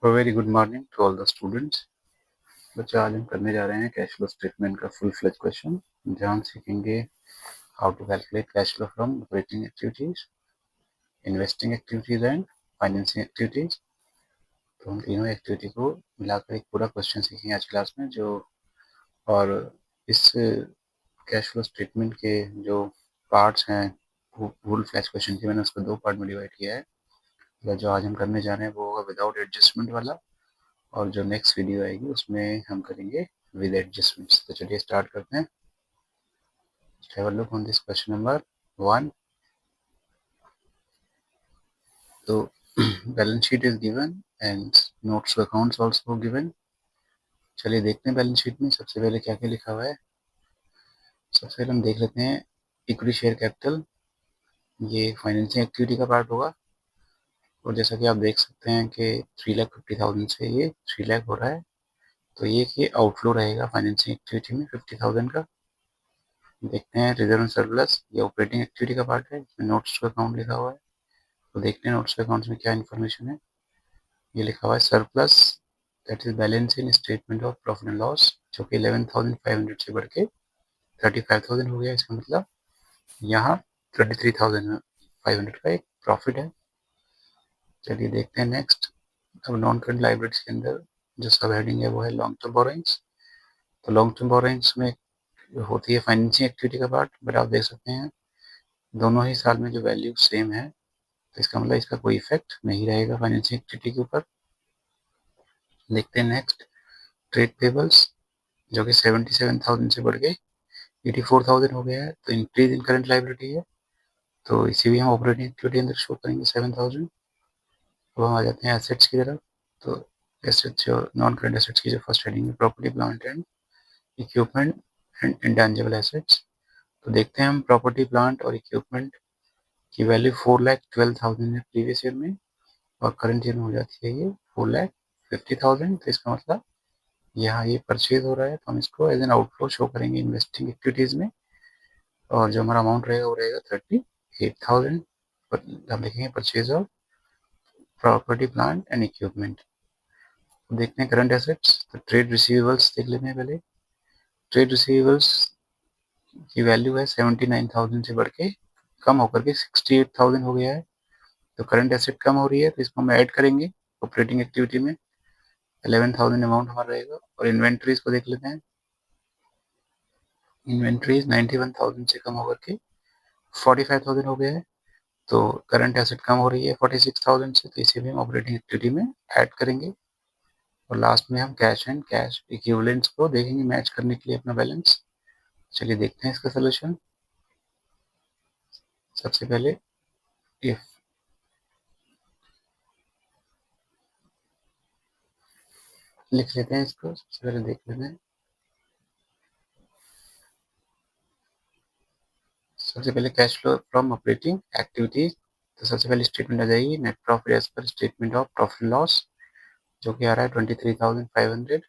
Very good morning to all the students. बच्चों, आज हम करने जा रहे हैं कैश फ्लो स्टेटमेंट का फुल फ्लेज क्वेश्चन, जहाँ हम सीखेंगे how to calculate cash flow from operating activities, investing activities and financing activities. तो हम तीनों एक्टिविटी को मिलाकर एक पूरा क्वेश्चन सीखेंगे आज क्लास में। और इस कैश फ्लो स्टेटमेंट के जो पार्ट्स हैं फुल फ्लेज क्वेश्चन के, मैंने उसको दो पार्ट में डिवाइड किया है। जो आज हम करने जा रहे हैं वो होगा विदाउट एडजस्टमेंट वाला, और जो नेक्स्ट वीडियो आएगी उसमें हम करेंगे विद एडजस्टमेंट्स। तो चलिए स्टार्ट करते हैं। Have a look on this question number 1। तो balance sheet is given and notes accounts also given. चलिए देखते हैं बैलेंस शीट में सबसे पहले क्या क्या लिखा हुआ है। सबसे पहले हम देख लेते हैं इक्विटी शेयर कैपिटल, ये फाइनेंसिंग एक्टिविटी का पार्ट होगा। और जैसा कि आप देख सकते हैं कि 3,50,000 से ये 3 लाख हो रहा है, तो ये आउटफ्लो रहेगा फाइनेंसिंग एक्टिविटी में 50,000 का। देखते हैं रिजर्व सरप्लस, ये ऑपरेटिंग एक्टिविटी का पार्ट है, इसमें नोट्स टू अकाउंट लिखा हुआ है। तो देखते हैं नोट्स टू अकाउंट्स में क्या इन्फॉर्मेशन है। ये लिखा हुआ है surplus that is balance in statement of profit and loss, जो कि 11,500 से बढ़ के 35,000 हो गया। इसका मतलब यहाँ 23,500 का एक प्रॉफिट है। चलिए देखते हैं नेक्स्ट। अब नॉन करंट लायबिलिटीज के अंदर जो सब हेडिंग है वो है लॉन्ग टर्म बोरोइंग्स। तो लॉन्ग टर्म बोरोइंग्स में होती है फाइनेंसिंग एक्टिविटी का पार्ट, बट आप देख सकते हैं दोनों ही साल में जो वैल्यू सेम है, तो इसका मतलब इसका कोई इफेक्ट नहीं रहेगा फाइनेंसिंग एक्टिविटी के ऊपर। देखते हैं नेक्स्ट ट्रेड पेबल्स, जो कि 77,000 से बढ़ के 84,000 हो गया है, तो इंक्रीज इन करंट लायबिलिटी है, तो इसे भी हम ऑपरेटिंग एक्टिविटी अंदर शो करेंगे 7,000। अब हम आ जाते हैं एसेट्स की तरफ। तो एसेट्स जो नॉन करंट एसेट्स की जो फर्स्ट हेडिंग है property plant and equipment and intangible assets. तो देखते हैं हम प्रॉपर्टी प्लांट और इक्विपमेंट की वैल्यू 4,12,000 है प्रीवियस ईयर में, और करंट ईयर में हो जाती है ये 4,50,000। तो इसका मतलब यहाँ ये परचेज हो रहा है, तो हम इसको एज एन आउटफ्लो शो करेंगे इन्वेस्टिंग एक्टिविटीज में, और जो हमारा अमाउंट रहेगा वो रहेगा 38,000। हम लिखेंगे purchase of property plant and equipment. देखते हैं करंट एसेट्स, तो ट्रेड रिसीवेबल्स देख लेते हैं पहले। ट्रेड रिसीवेबल्स की वैल्यू है 79,000 से बढ़ के कम होकर के 68,000 हो गया है, तो करंट एसेट कम हो रही है, तो इसको हम ऐड करेंगे ऑपरेटिंग एक्टिविटी में। 11,000 अमाउंट हमारा रहेगा। और इन्वेंट्रीज को देख लेते हैं। इन्वेंट्रीज 91,000 से कम होकर के 45,000 हो गया है, तो करंट एसेट कम हो रही है 46,000 से, तो इसे भी हम ऑपरेटिंग एक्टिविटी में ऐड करेंगे। और लास्ट में हम कैश एंड कैश इक्विवेलेंट्स को देखेंगे मैच करने के लिए अपना बैलेंस। चलिए देखते हैं इसका सोल्यूशन। सबसे पहले इफ लिख लेते हैं इसको, सबसे पहले देख लेते हैं। सबसे पहले cash flow from operating activities, तो सबसे पहले स्टेटमेंट आ जाएगी net profit as per statement of profit loss, जो कि आ रहा है 23,500।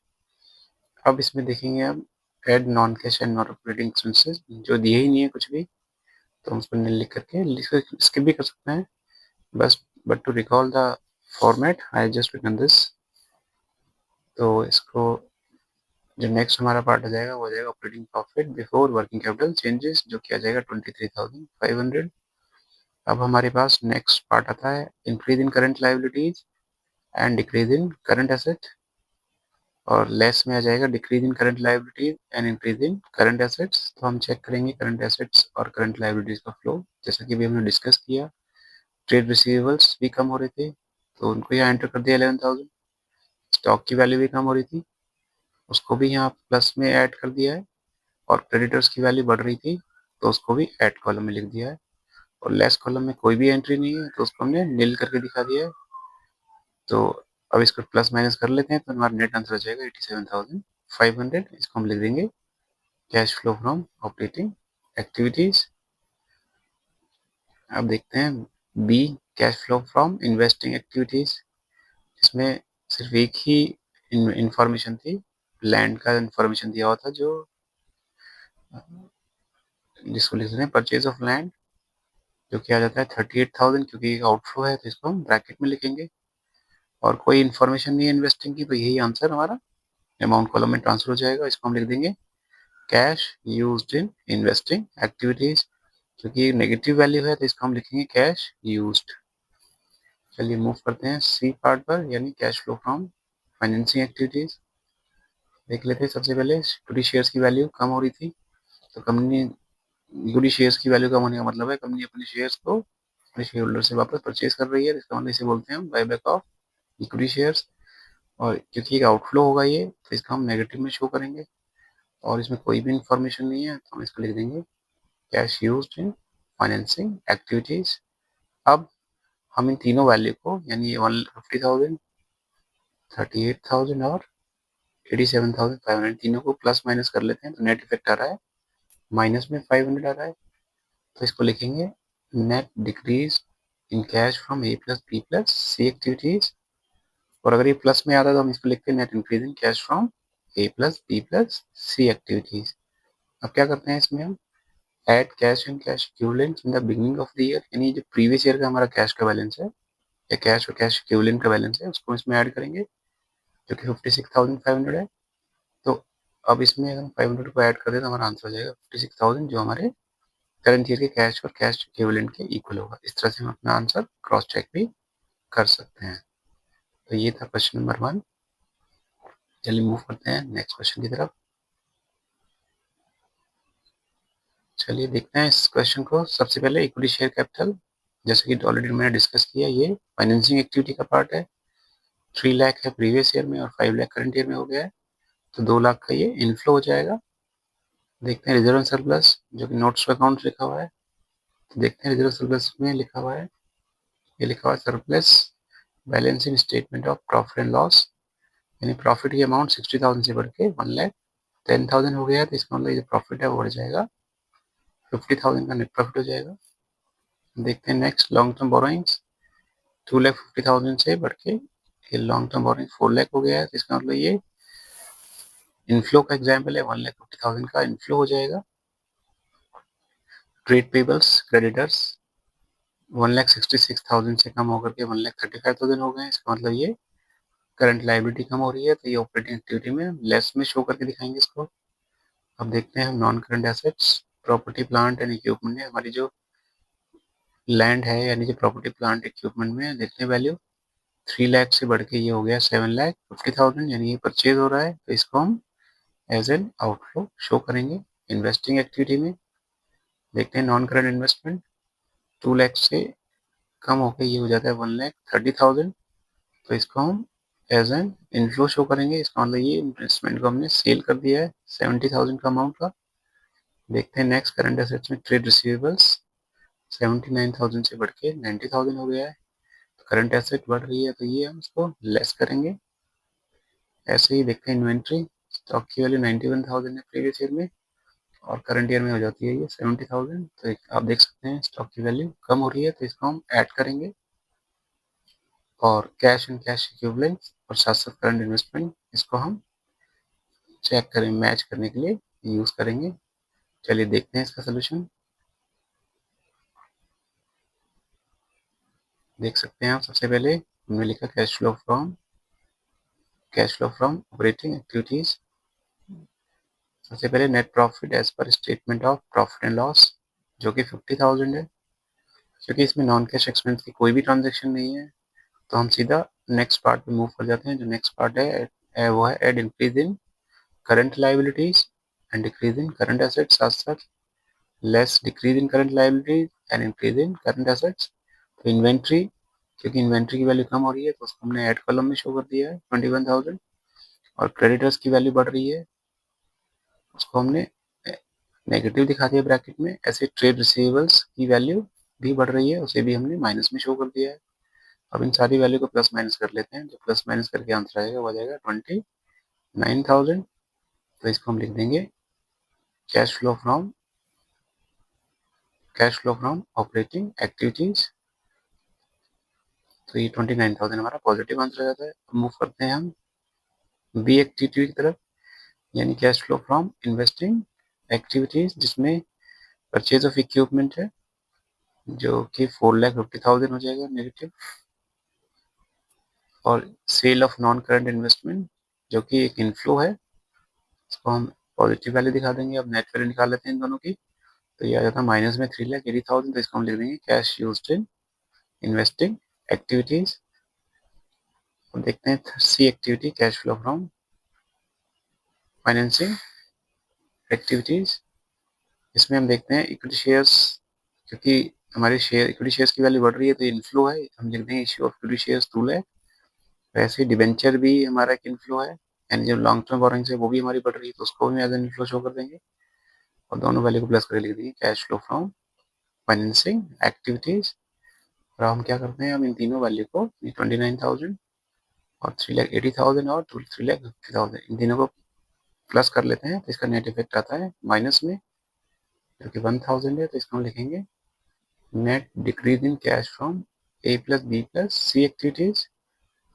अब इसमें देखेंगे हम add non cash and non operating expenses, जो दिए ही नहीं है कुछ भी, तो हम उसको लिख करके स्किप भी कर सकते हैं बस, but to recall the format I just written this. तो इसको जो नेक्स्ट हमारा पार्ट आ जाएगा वो आ जाएगा operating profit before working capital changes, जो कि आ जाएगा 23,500। अब हमारे पास नेक्स्ट पार्ट आता है increase in current liabilities and decrease in current asset, और लेस में आ जाएगा decrease in current liabilities and increase in current assets. तो हम चेक करेंगे करंट एसेट्स और करंट लायबिलिटीज का फ्लो, जैसा कि भी हमने डिस्कस किया। ट्रेड रिसीवेबल्स भी कम हो रहे थे, तो उनको यहाँ एंटर कर दिया 11,000। स्टॉक की वैल्यू भी कम हो रही थी, उसको भी यहाँ प्लस में ऐड कर दिया है। और क्रेडिटर्स की वैल्यू बढ़ रही थी, तो उसको भी ऐड कॉलम में लिख दिया है। और लेस कॉलम में कोई भी एंट्री नहीं है, तो उसको हमने नील करके दिखा दिया है। तो अब इसको प्लस माइनस कर लेते हैं, तो हमारा नेट आंसर आ जाएगा 87,500। इसको हम लिख देंगे cash flow from operating activities. अब देखते हैं B, cash flow from investing activities. इसमें सिर्फ एक ही इंफॉर्मेशन थी, लैंड का इंफॉर्मेशन दिया हुआ था, जो जिसको लिख रहे हैं परचेज ऑफ लैंड, जो कि आ जाता है 38,000, क्योंकि आउटफ्लो है तो इसको हम ब्रैकेट में लिखेंगे। और कोई इन्फॉर्मेशन नहीं है इन्वेस्टिंग की, तो यही आंसर हमारा अमाउंट कॉलम में ट्रांसफर हो जाएगा। इसको हम लिख देंगे cash used in investing activities, क्योंकि नेगेटिव वैल्यू है तो इसको हम लिखेंगे कैश यूज्ड। चलिए मूव करते हैं सी पार्ट पर, यानी cash flow from financing activities. देख लेते हैं सबसे पहले इक्विटी शेयर्स की वैल्यू कम हो रही थी, तो कंपनी इक्विटी शेयर्स की वैल्यू कम होने का मतलब है कंपनी अपने शेयर्स को अपने शेयर होल्डर से वापस परचेज कर रही है, इसका मतलब इसे बोलते हैं हम बायबैक ऑफ इक्विटी शेयर्स। और क्योंकि एक आउटफ्लो होगा ये, तो इसका हम नेगेटिव में शो करेंगे और इसमें कोई भी इंफॉर्मेशन नहीं है, तो हम इसको लिख देंगे कैश यूज्ड इन फाइनेंसिंग एक्टिविटीज। अब हम इन तीनों वैल्यू को, यानी ये 150,000, 38,000 और 87,500, तीनों को प्लस माइनस कर लेते हैं, तो नेट इफेक्ट आ रहा है माइनस में 500 आ रहा है, तो इसको लिखेंगे net decrease in cash from A plus B plus C activities. और अगर ये प्लस में आता है तो हम इसको लिखते हैं net increase in cash from A plus B plus C activities. अब क्या करते हैं इसमें हम add cash and cash equivalent in the beginning of the year, यानी जो प्रीवियस ईयर का हमारा कैश का बैलेंस है या कैश और कैश इक्विवेलेंट का बैलेंस है उसको इसमें ऐड करेंगे, जो कि 56,500 है। तो अब इसमें अगर हम 500 को ऐड कर दें तो हमारा आंसर हो जाएगा 56,000, जो हमारे करंट ईयर के कैश और कैश इक्विवेलेंट के इक्वल होगा। इस तरह से हम अपना आंसर क्रॉस चेक भी कर सकते हैं। तो ये था क्वेश्चन नंबर 1। चलिए मूव करते हैं नेक्स्ट क्वेश्चन की तरफ। चलिए देखते हैं इस क्वेश्चन को। सबसे पहले इक्विटी शेयर कैपिटल, जैसे कि ऑलरेडी मैंने डिस्कस किया, ये फाइनेंसिंग एक्टिविटी का पार्ट है। 3 लाख है प्रीवियस ईयर में और 5 लाख करंट ईयर में हो गया है, तो 2 लाख का ये इनफ्लो हो जाएगा। देखते हैं रिजर्व सरप्लस, जो कि नोट्स अकाउंट लिखा हुआ है, तो देखते हैं रिजर्व सरप्लस में लिखा हुआ है, ये लिखा हुआ है surplus balance in statement of profit and loss, यानी प्रॉफिट की अमाउंट 60,000 से बढ़ के 1,10,000 हो गया है, तो इसका मतलब ये प्रॉफिट है वो बढ़ जाएगा 50,000 का नेट प्रॉफिट हो जाएगा। देखते हैं नेक्स्ट लॉन्ग टर्म बोरोइंग्स, 2,50,000 से बढ़ के ये लॉन्ग टर्म बोरोइंग 4 लाख हो गया है, तो इसका मतलब ये इनफ्लो का एग्जाम्पल है, 1,50,000 का इनफ्लो हो जाएगा। ट्रेड पेबल्स क्रेडिटर्स 1,66,000 से कम होकर के 1,35,000 हो गए, इसका मतलब ये करंट लाइबिलिटी कम हो रही है, तो ये ऑपरेटिंग एक्टिविटी में लेस में शो करके दिखाएंगे इसको। अब देखते हैं हम non current assets, property plant and equipment है, हमारी जो लैंड है यानी जो प्रॉपर्टी प्लांट इक्विपमेंट में देखते हैं वैल्यू 3 लाख से बढ़ के ये हो गया 7,50,000, यानी ये परचेज हो रहा है, तो इसको हम एज एन आउटफ्लो शो करेंगे इन्वेस्टिंग एक्टिविटी में। देखते हैं नॉन करंट इन्वेस्टमेंट 2 लाख से कम होकर ये हो जाता है 1,30,000, तो इसको हम एज एन इनफ्लो शो करेंगे, इसका मतलब ये इन्वेस्टमेंट को हमने सेल कर दिया है 70,000 का अमाउंट का। देखते हैं नेक्स्ट करंट एसेट्स में ट्रेड रिसीवेबल्स 79,000 से बढ़ के 90,000 हो गया है, तो करंट एसेट बढ़ रही है, तो ये हम इसको लेस करेंगे। ऐसे ही देखते हैं इन्वेंट्री, स्टॉक की वैल्यू 91,000 है प्रीवियस ईयर में और करंट ईयर में हो जाती है ये 70,000, तो आप देख सकते हैं स्टॉक की वैल्यू कम हो रही है, तो इसको हम ऐड करेंगे। और कैश एंड कैश इक्विवेलेंट्स और साथ साथ करंट इन्वेस्टमेंट, इसको हम चेक करें मैच करने के लिए यूज करेंगे। चलिए देखते हैं इसका सोल्यूशन। देख सकते हैं आप, सबसे पहले हमने लिखा cash flow from operating activities. सबसे पहले net profit as per statement of profit and loss, जो कि 50,000 है। क्योंकि इसमें नॉन कैश एक्सपेंस की कोई भी ट्रांजेक्शन नहीं है, तो हम सीधा नेक्स्ट पार्ट पे मूव कर जाते हैं। जो नेक्स्ट पार्ट है वो है add increase in current liabilities and decrease in current assets, साथ साथ less decrease in current liabilities and increase in current assets. तो इन्वेंट्री, क्योंकि इन्वेंट्री की वैल्यू कम हो रही है तो उसको हमने ऐड कॉलम में शो कर दिया है 21,000। और क्रेडिटर्स की वैल्यू बढ़ रही है, उसको हमने नेगेटिव दिखा दिया ब्रैकेट में। ऐसे ट्रेड रिसीवेबल्स की वैल्यू भी बढ़ रही है, उसे भी हमने माइनस में शो कर दिया है। अब इन सारी वैल्यू को प्लस माइनस कर लेते हैं, जो प्लस माइनस करके आंसर आएगा वो आ जाएगा 29,000। तो इसको हम लिख देंगे cash flow from operating activities, तो ये 29,000 हमारा पॉजिटिव आंसर आ जाता है। अब मूव करते हैं हम बी एक्टिविटी की तरफ, यानी cash flow from investing activities, जिसमें परचेज ऑफ इक्विपमेंट है, जो कि 4,50,000 हो जाएगा नेगेटिव। और sale of non current investment जो कि एक इनफ्लो है, इसको हम पॉजिटिव वैल्यू दिखा देंगे। अब नेट वैल्यू निकाल लेते हैं इन दोनों की, तो ये आ जाता है माइनस में 3,80,000, तो इसको हम लिख देंगे cash used in investing activities. देखते हैं C activity, cash flow from financing activities. इसमें हम देखते हैं इक्विटी शेयर्स, क्योंकि हमारे शेयर इक्विटी शेयर्स की वैल्यू बढ़ रही है तो इनफ्लो है, हम लिख देंगे issue of equity shares 2 lakh. वैसे ही डिबेंचर भी हमारा एक इनफ्लो है, यानी जो लॉन्ग टर्म बोरोइंग्स है वो भी हमारी बढ़ रही है, तो उसको भी एज एन इनफ्लो शो कर देंगे और दोनों वैल्यू को प्लस करके लिख देंगे cash flow from financing activities. और हम क्या करते हैं, हम इन तीनों वैल्यू को 29,000 और 3,80,000 और 3,50,000 इन तीनों को प्लस कर लेते हैं, तो इसका नेट इफेक्ट आता है माइनस में, जो कि 1,000 है, तो इसको हम लिखेंगे net decrease in cash from A plus B plus C activities.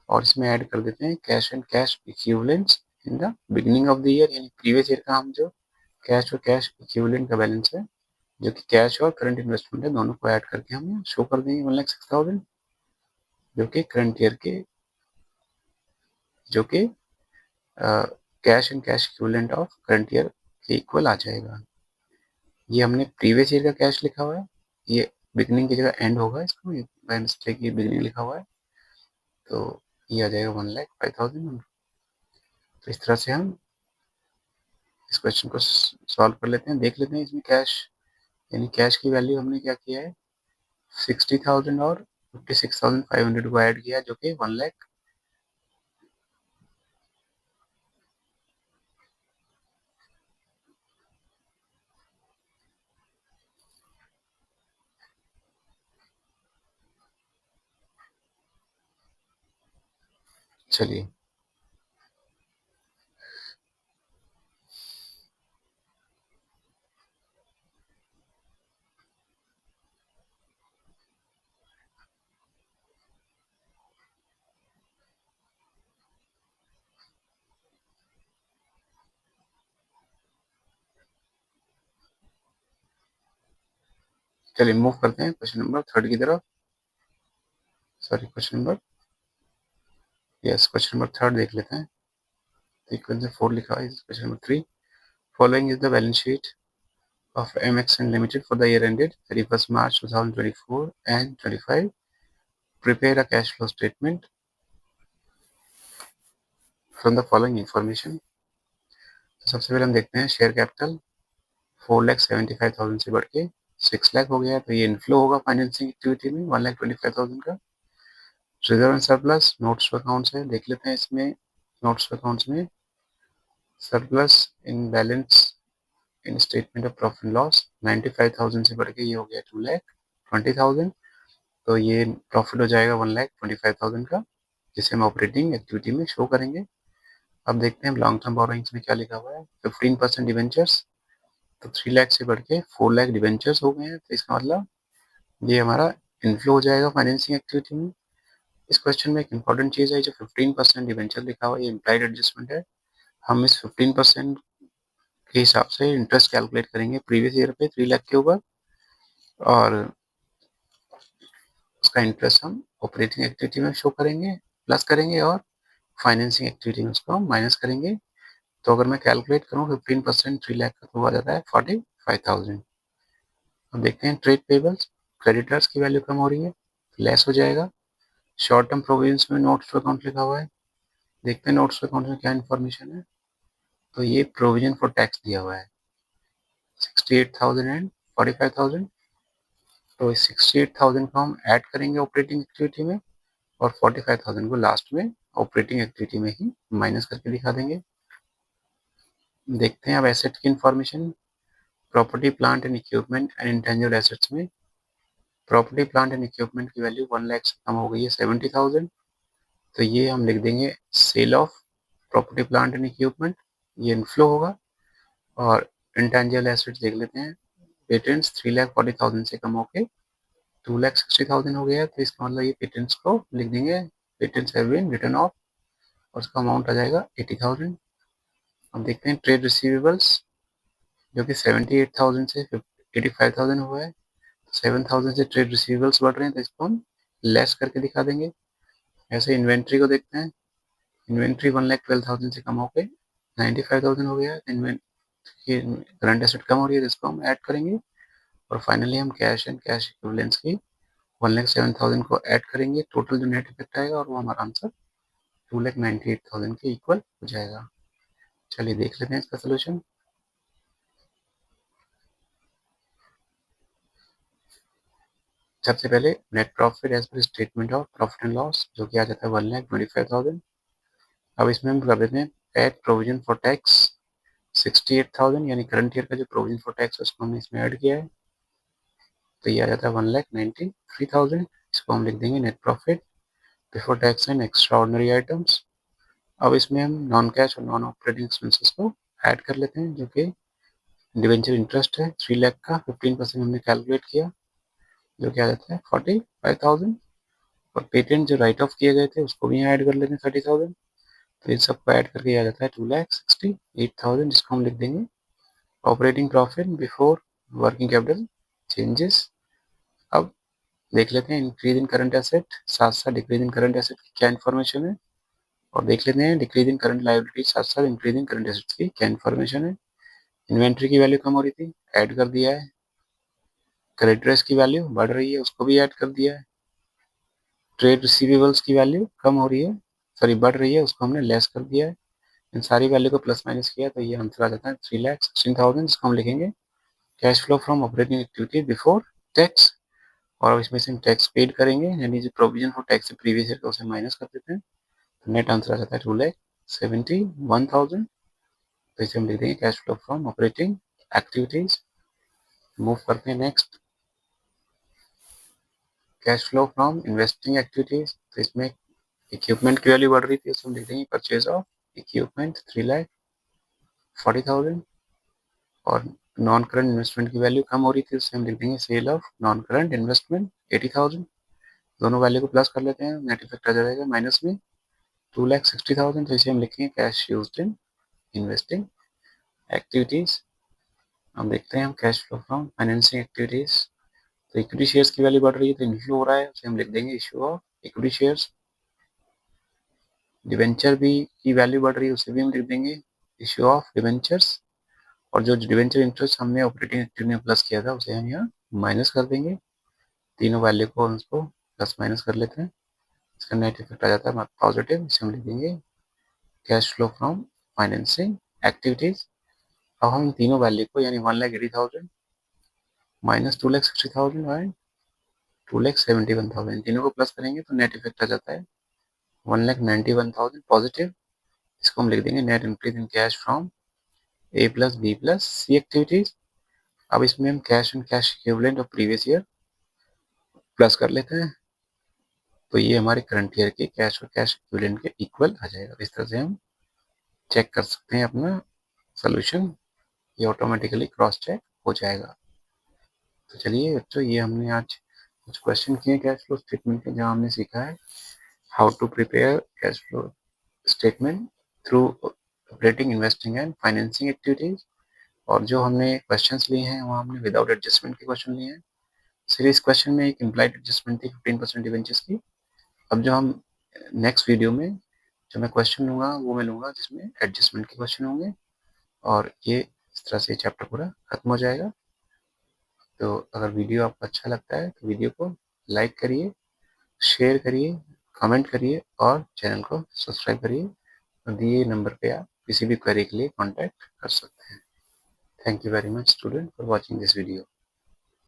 और इसमें ऐड कर देते हैं cash and cash equivalents in the beginning of the year, यानी प्रीवियस ईयर का हम जो कैश और कैश इक्विवेलेंट का बैलेंस है, जो कि कैश और करंट इन्वेस्टमेंट है, दोनों को ऐड करके हम शो कर देंगे 1,06,000, जो कि करंट ईयर के, जो कि cash and cash equivalent of current year के इक्वल आ जाएगा। ये हमने प्रीवियस ईयर का कैश लिखा हुआ है, ये बिगनिंग की जगह एंड होगा, इसको बाय मिस्टेक ये बिगनिंग लिखा हुआ है, तो ये आ जाएगा 1,05,000। तो इस तरह से हम इस क्वेश्चन को सॉल्व कर लेते हैं। देख लेते हैं इसमें कैश, यानी कैश की वैल्यू हमने क्या किया है, 60,000 और 56,500 को ऐड किया, जो कि 1 लाख। चलिए चलिए मूव करते हैं क्वेश्चन नंबर 3 की तरफ। Sorry, question number, yes, question number 3 देख लेते हैं। सीक्वेंस में 4 लिखा है, question number 3, following is the balance sheet of MXN Limited for the year ended 31st March 2024 and 25. Prepare a cash flow statement from the following information. तो सबसे पहले हम देखते हैं शेयर कैपिटल 4,75,000 से बढ़ के 6 लाख हो गया, तो ये इनफ्लो होगा फाइनेंसिंग एक्टिविटी में 1,25,000 का। Reserve and surplus notes accounts है, देख लेते हैं इसमें नोट्स अकाउंट्स में surplus in balance in statement of profit and loss 95,000 से बढ़ के ये हो गया 2,20,000, तो ये प्रॉफिट हो जाएगा 1,25,000 का, जिसे हम ऑपरेटिंग एक्टिविटी में शो करेंगे। अब देखते हैं लॉन्ग टर्म बोरोइंग्स में क्या लिखा हुआ है, 15% डिवेंचर्स, तो 3 लाख से बढ़ के 4 लाख डिवेंचर्स हो गए हैं, तो इसका मतलब ये हमारा इनफ्लो हो जाएगा फाइनेंसिंग एक्टिविटी में। इस क्वेश्चन में एक इंपॉर्टेंट चीज़ है, जो 15% डिवेंचर लिखा हुआ है, ये इम्प्लाइड एडजस्टमेंट है। हम इस 15% के हिसाब से इंटरेस्ट कैलकुलेट करेंगे प्रीवियस ईयर पे 3 लाख के ऊपर, और उसका इंटरेस्ट हम ऑपरेटिंग एक्टिविटी में शो करेंगे, प्लस करेंगे, और फाइनेंसिंग एक्टिविटी में उसको हम माइनस करेंगे। तो अगर मैं कैलकुलेट करूँ 15% 3 लाख का, तो आ जाता है 45,000। अब देखते हैं ट्रेड पेबल्स, क्रेडिटर्स की वैल्यू कम हो रही है, लेस हो जाएगा। शॉर्ट टर्म प्रोविजंस में नोट्स टू अकाउंट लिखा हुआ है, देखते हैं नोट्स टू अकाउंट में क्या इन्फॉर्मेशन है। तो ये प्रोविजन फॉर टैक्स दिया हुआ है 68,000 एंड 45,000, तो इस 68,000 को हम ऐड करेंगे ऑपरेटिंग एक्टिविटी में, और 45,000 को लास्ट में ऑपरेटिंग एक्टिविटी में ही माइनस करके दिखा देंगे। देखते हैं अब एसेट की information, property plant and equipment and intangible assets में प्रॉपर्टी प्लांट एंड इक्विपमेंट की वैल्यू 1 लाख से कम हो गई है 70,000, तो ये हम लिख देंगे sale of property plant and equipment, ये इनफ्लो होगा। और इंटेंजिबल एसेट्स देख लेते हैं, पेटेंट्स 3,40,000 से कम होके 2,60,000 हो गया, तो इसका मतलब ये पेटेंट्स को लिख देंगे patents have been written off, और उसका अमाउंट आ जाएगा 80,000। अब देखते हैं ट्रेड रिसीवेबल्स, जो कि 78,000 से 85,000 हुआ है, 7,000 से ट्रेड रिसीवेबल्स बढ़ रहे हैं, तो इसको हम लेस करके दिखा देंगे। ऐसे इन्वेंट्री को देखते हैं। इन्वेंट्री 1,12,000 से कम होकर 95,000 हो गया। इन्वेंट्री करंट एसेट कम हो रही है, जिसको हम ऐड करेंगे। और फाइनली हम कैश एंड कैश इक्विवेलेंट्स की 1,07,000 को ऐड करेंगे। टोटल जो नेट इफेक्ट आएगा और वो हमारा आंसर 2,98,000 के इक्वल हो जाएगा। चलिए देख लेते हैं इसका सोल्यूशन। सबसे पहले net profit as per statement of profit and loss, जो कि आ जाता है 1,25,000। अब इसमें हम कर देते हैं एड प्रोविजन फॉर टैक्स 68,000, यानी करंट ईयर का जो प्रोविजन फॉर टैक्स है उसको हमने इसमें ऐड किया है। तो ये आ जाता है 1,93,000। इसको हम लिख देंगे net profit before tax and extra ordinary items. अब इसमें हम नॉन कैश और नॉन ऑपरेटिंग एक्सपेंसेस को ऐड कर लेते हैं, जो कि डिवेंचर इंटरेस्ट है 3 लाख का 15% हमने कैलकुलेट किया, जो कि आ जाता है 45,000। और पेटेंट जो राइट ऑफ किए गए थे उसको भी यहाँ ऐड कर लेते हैं 30,000। तो इन सबको ऐड करके आ जाता है 2,68,000, जिसको हम लिख देंगे operating profit before working capital changes. अब देख लेते हैं इंक्रीज इन करंट एसेट साथ साथ डिक्रीज इन करंट एसेट की क्या इन्फॉर्मेशन है, और देख लेते हैं डिक्रीज इन करंट लायबिलिटी साथ साथ इंक्रीज इन करंट एसेट्स की क्या इन्फॉर्मेशन है। इन्वेंट्री की वैल्यू कम हो रही थी, ऐड कर दिया है। क्रेडिटर्स की वैल्यू बढ़ रही है, उसको भी ऐड कर दिया है। ट्रेड रिसीवेबल्स की वैल्यू कम हो रही है, सॉरी बढ़ रही है, उसको हमने लेस कर दिया है। इन सारी वैल्यू को प्लस माइनस किया तो ये आंसर आ जाता है 3,16,000, जिसको हम लिखेंगे cash flow from operating activity before tax. और अब इसमें से हम टैक्स पेड करेंगे, यानी जो provision for tax previous year का उसे माइनस कर देते हैं। तो नेट आंसर आ जाता है 2,71,000। तो इसे हम लिख देंगे cash flow from operating activities. Move करते हैं next, cash flow from investing activities. तो इसमें इक्विपमेंट की वैल्यू बढ़ रही थी, उसको हम लिख देंगे परचेज ऑफ इक्विपमेंट 3,40,000। और नॉन करंट इन्वेस्टमेंट की वैल्यू कम हो रही थी, उससे हम लिख देंगे sale of non current investment 80,000। दोनों वैल्यू को प्लस कर लेते हैं, नेट इफेक्ट आ जाएगा माइनस में 2,60,000। तो इसे हम लिखेंगे cash used in investing activities. हम देखते हैं हम cash flow from financing activities. तो इक्विटी शेयर्स की वैल्यू बढ़ रही है तो इश्यू हो रहा है, उसे हम लिख देंगे issue of equity shares. Debenture भी की वैल्यू बढ़ रही है, उसे भी हम लिख देंगे इश्यू ऑफ डिवेंचर्स। और जो डिवेंचर इंटरेस्ट हमने ऑपरेटिंग एक्टिविटी में प्लस किया था उसे हम यहाँ माइनस कर देंगे। तीनों वैल्यू को उसको प्लस माइनस कर लेते हैं, इसका नेट इफेक्ट आ जाता है पॉजिटिव। इसे हम लिख देंगे cash flow from financing activities. अब हम तीनों वैल्यू को यानी 1,80,000 माइनस 2,60,000 एंड 2,71,000 तीनों को प्लस करेंगे तो नेट इफेक्ट आ जाता है 1,91,000 पॉजिटिव। इसको हम लिख देंगे net increase in cash from A plus B plus C activities. अब इसमें हम cash and cash equivalent of previous year plus कर लेते हैं, तो ये हमारे करंट ईयर के कैश और कैश इक्विवेलेंट के इक्वल आ जाएगा। इस तरह से हम चेक कर सकते हैं अपना सोल्यूशन, ये ऑटोमेटिकली क्रॉस चेक हो जाएगा। तो चलिए बच्चों, ये हमने आज कुछ क्वेश्चन किए कैश फ्लो स्टेटमेंट के, जहाँ हमने सीखा है how to prepare cash flow statement through operating investing and financing activities. और जो हमने क्वेश्चंस लिए हैं वहाँ हमने विदाउट एडजस्टमेंट के क्वेश्चन लिए हैं। सीरीज क्वेश्चन में एक इम्प्लाइड एडजस्टमेंट थी 15% डिवेंचर्स की। अब जो हम नेक्स्ट वीडियो में जो मैं क्वेश्चन लूँगा वो मैं लूँगा जिसमें एडजस्टमेंट के क्वेश्चन होंगे, और ये इस तरह से चैप्टर पूरा खत्म हो जाएगा। तो अगर वीडियो आपको अच्छा लगता है तो वीडियो को लाइक करिए, शेयर करिए, कमेंट करिए और चैनल को सब्सक्राइब करिए। और दिए नंबर पे आप किसी भी क्वेरी के लिए कांटेक्ट कर सकते हैं। Thank you very much student for watching this video.